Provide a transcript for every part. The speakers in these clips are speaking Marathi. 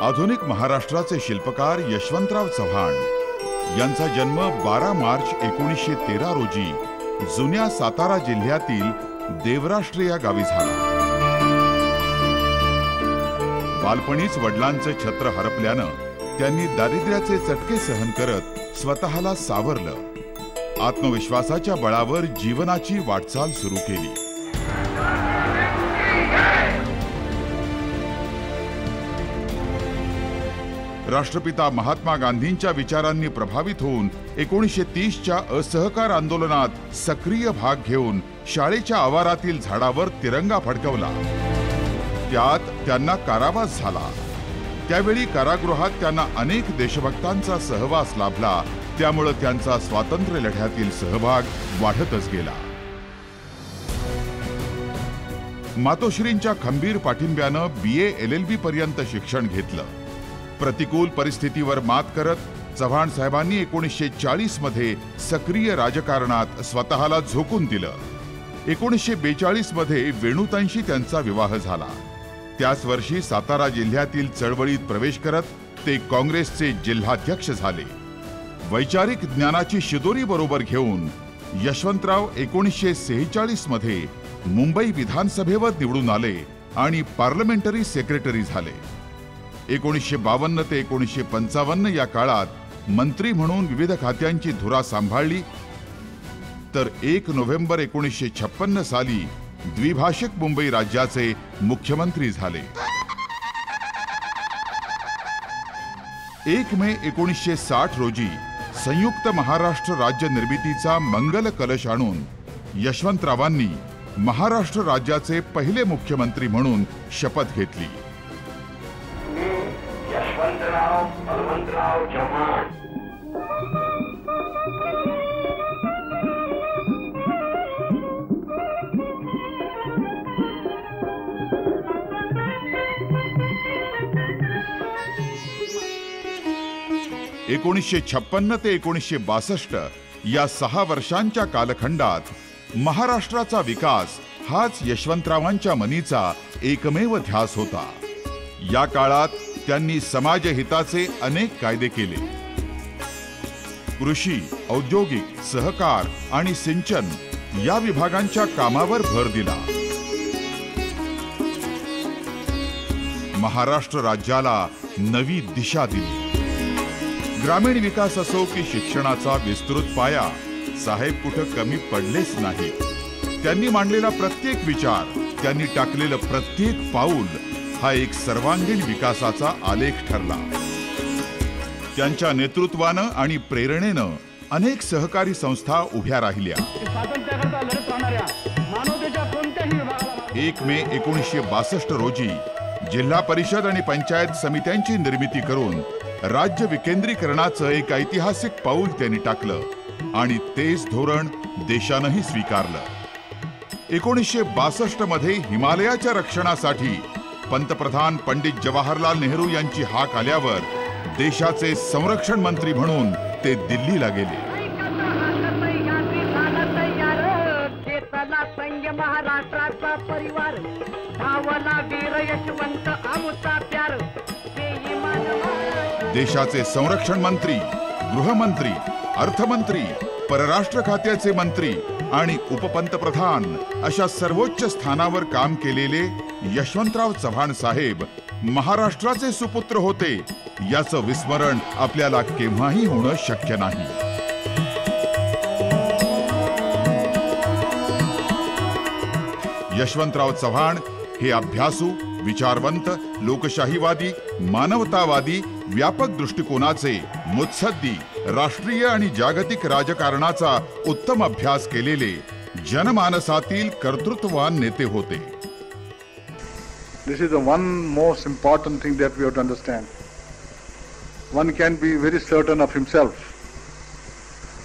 आधुनिक महाराष्ट्राचे शिल्पकार यशवंतराव चव्हाण यांचा जन्म 12 मार्च 1913 रोजी जुन्या सातारा जिल्ह्यातील देवराष्ट्र या गावी झाला। बालपणीच वडिलांचे छत्र हरपल्यानं त्यांनी दारिद्र्याचे चटके सहन करत स्वतःला सावरलं। आत्मविश्वासाच्या बळावर जीवनाची वाटचाल सुरू केली। राष्ट्रपिता महात्मा गांधींच्या विचारांनी प्रभावित होऊन 1930च्या असहकार आंदोलनात सक्रिय भाग घेऊन शाळेच्या आवारातील झाडावर तिरंगा फडकवला। त्यात त्यांना कारावास झाला। त्यावेळी कारागृहात त्यांना अनेक देशभक्तांचा सहवास लाभला। त्यामुळे त्यांचा स्वातंत्र्य लढ्यातील सहभाग वाढतच गेला। मातोश्रींच्या खंबीर पाठिंब्यानं BA LLB पर्यंत शिक्षण घेतलं। प्रतिकूल परिस्थितीवर मात करत चव्हाण साहेबांनी 1940 मध्ये सक्रिय राजकारणात स्वतःला झोकून दिलं। 1942 मध्ये वेणुताईंशी त्यांचा विवाह झाला। त्याच वर्षी सातारा जिल्ह्यातील चळवळीत प्रवेश करत ते काँग्रेसचे जिल्हाध्यक्ष झाले। वैचारिक ज्ञानाची शिदोरी बरोबर घेऊन यशवंतराव 1946 मध्ये मुंबई विधानसभेवर निवडून आले आणि पार्लमेंटरी सेक्रेटरी झाले। 1952 ते 1955 या काळात मंत्री म्हणून विविध खात्यांची धुरा सांभाळली। तर 1 नोव्हेंबर 1956 साली द्विभाषिक मुंबई राज्याचे मुख्यमंत्री झाले। 1 मे 1960 रोजी संयुक्त महाराष्ट्र राज्य निर्मितीचा मंगल कलश आणून यशवंतरावांनी महाराष्ट्र राज्याचे पहिले मुख्यमंत्री म्हणून शपथ घेतली। यशवंतराव बलवंतराव चव्हाण। एकोणीसशे 1956 ते 1962 या 6 वर्षांच्या कालखंडात महाराष्ट्राचा विकास हाच यशवंतरावांच्या मनीचा एकमेव ध्यास होता। या काळात त्यांनी समाजहिताचे अनेक कायदे केले। कृषी, औद्योगिक, सहकार आणि सिंचन या विभागांच्या कामावर भर दिला। महाराष्ट्र राज्याला नवी दिशा दिली। ग्रामीण विकास असो की शिक्षणाचा विस्तृत पाया, साहेब कुठं कमी पडलेच नाही। त्यांनी मांडलेला प्रत्येक विचार, त्यांनी टाकलेलं प्रत्येक पाऊल हा एक सर्वांगीण विकासाचा आलेख ठरला। त्यांच्या नेतृत्वानं आणि प्रेरणेनं अनेक सहकारी संस्था उभ्या राहिल्या। 1 मे 1962 रोजी जिल्हा परिषद आणि पंचायत समित्यांची निर्मिती करून राज्य विकेंद्रीकरणाचं एक ऐतिहासिक पाऊल त्यांनी टाकलं आणि तेच धोरण देशानंही स्वीकारलं। 1962 मध्ये हिमालयाच्या रक्षणासाठी पंतप्रधान पंडित जवाहरलाल नेहरू यांची हाक आल्यावर देशाचे संरक्षण मंत्री म्हणून ते दिल्लीला गेले। महाराष्ट्राचा परिवार धावला वीर यशवंत आमचा प्यार। देशाचे संरक्षण मंत्री, गृहमंत्री, अर्थमंत्री, परराष्ट्र खात्याचे मंत्री आणि उपपंतप्रधान अशा सर्वोच्च स्थानावर काम केलेले यशवंतराव चव्हाण साहेब महाराष्ट्राचे सुपुत्र होते याचं विस्मरण आपल्याला केव्हाही होणं शक्य नाही। यशवंतराव चव्हाण हे अभ्यासू, विचारवंत, लोकशाहीवादी, मानवतावादी, व्यापक दृष्टिकोनाचे, मुत्सद्दी, राष्ट्रीय आणि जागतिक राजकारणाचा उत्तम अभ्यास केलेले जनमानसातील कर्तृत्ववान नेते होते। This is the one most important thing that we have to understand. One can be very certain of himself,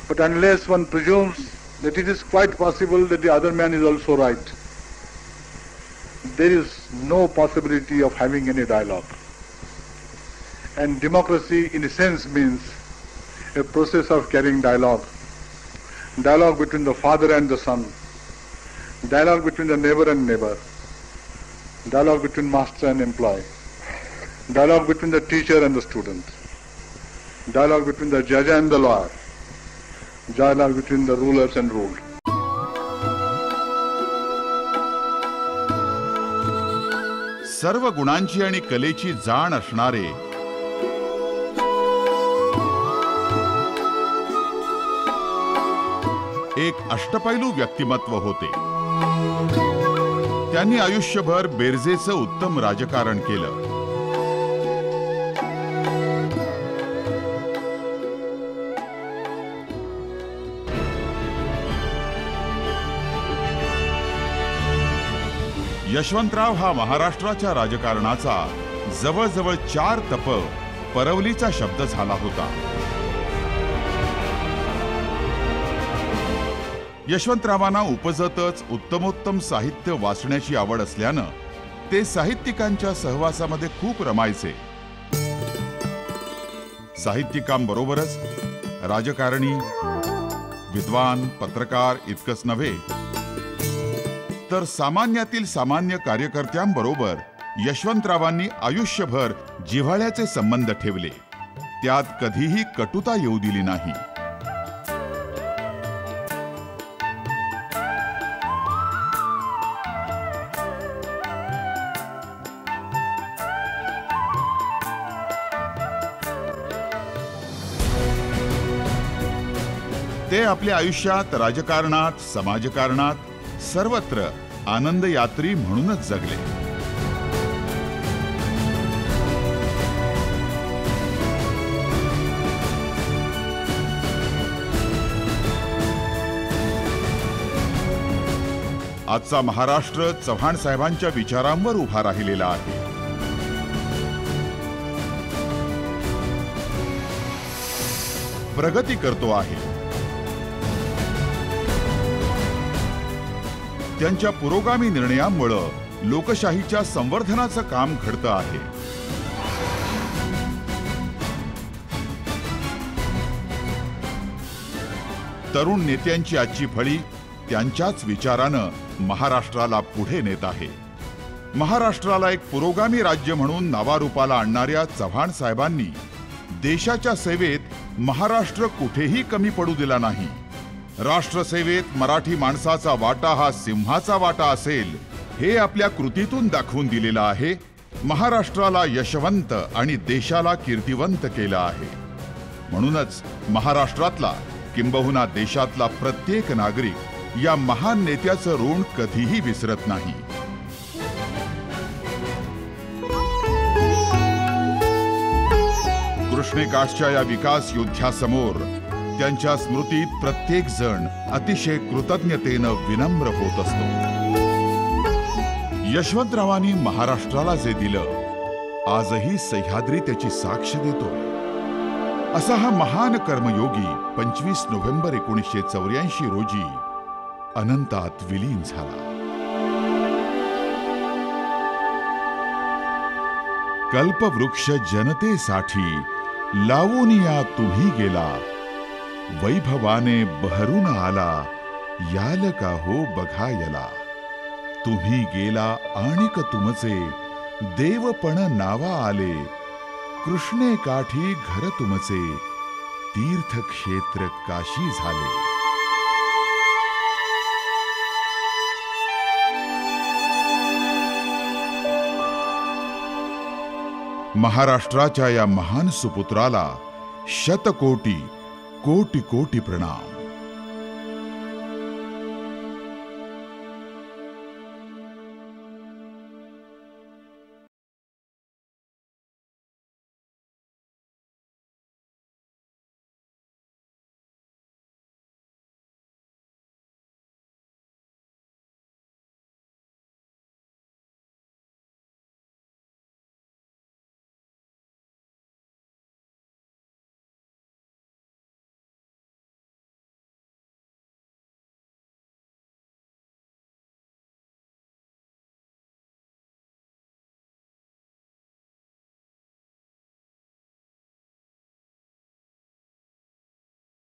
but unless one presumes that it is quite possible that the other man is also right, there is no possibility of having any dialogue. And democracy in a sense means a process of carrying dialogue. Dialogue between the father and the son. Dialogue between the neighbor and neighbor. Dialogue between master and employee. dialogue between the teacher and the student, dialogue between the judge and the lawyer, dialogue between the rulers and ruled. सर्व गुणांची आणि कलेची जाण असणारे एक अष्टपैलू व्यक्तिमत्व होते. त्यांनी आयुष्यभर बेरजेचं उत्तम राजकारण केलं. यशवंतराव हा महाराष्ट्राच्या राजकारणाचा जवळजवळ 4 तप परवलीचा शब्द झाला होता. यशवंतरावांना उपजतच उत्तमोत्तम साहित्य वाचण्याची आवड असल्यानं ते साहित्यिकांच्या सहवासामध्ये खूप रमायचे. साहित्यिकांबरोबरच राजकारणी, विद्वान, पत्रकार इतकंच नव्हे तर सामान्यातील सामान्य कार्यकर्त्यांबरोबर यशवंतरावांनी आयुष्यभर जिव्हाळ्याचे संबंध ठेवले. त्यात कधीही कटुता येऊ दिली नाही. ते आपल्या आयुष्यात राजकारणात, समाजकारणात सर्वत्र आनंद यात्री म्हणूनच जगले. आजचा महाराष्ट्र चव्हाण साहेबांच्या विचारांवर उभा राहिलेला आहे. प्रगती करतो आहे. त्यांच्या पुरोगामी निर्णयांमुळे लोकशाहीच्या संवर्धनाचं काम घडतं आहे. तरुण नेत्यांची आजची फळी त्यांच्याच विचारानं महाराष्ट्राला पुढे नेत आहे. महाराष्ट्राला एक पुरोगामी राज्य म्हणून नावारूपाला आणणाऱ्या चव्हाण साहेबांनी देशाच्या सेवेत महाराष्ट्र कुठेही कमी पडू दिला नाही. राष्ट्रसेवेत मराठी माणसाचा वाटा हा सिंहाचा वाटा असेल हे आपल्या कृतीतून दाखवून दिलेलं आहे. महाराष्ट्राला यशवंत आणि देशाला कीर्तिवंत केलं आहे. म्हणूनच महाराष्ट्रातला किंबहुना देशातला प्रत्येक नागरिक या महान नेत्याचं ऋण कधीही विसरत नाही. कृष्णेकाठच्या या विकास योद्ध्यासमोर त्यांच्या स्मृतीत प्रत्येक जण अतिशय कृतज्ञतेनं विनम्र होत असतो. यशवंतरावांनी महाराष्ट्राला जे दिलं आजही सह्याद्री त्याची साक्ष देतो. असा हा महान कर्मयोगी 25 नोव्हेंबर 1984 रोजी अनंतात विलीन झाला. कल्पवृक्ष जनतेसाठी लावूनिया तुम्ही गेला, वैभवाने बहरून आला, याल का हो बघायला. तुम्ही गेला आणिक तुमचे देवपण नावा आले, कृष्णे काठी घर तुमचे तीर्थक्षेत्र काशी झाले. महाराष्ट्राच्या या महान सुपुत्राला शतकोटी कोटी कोटी प्रणाम.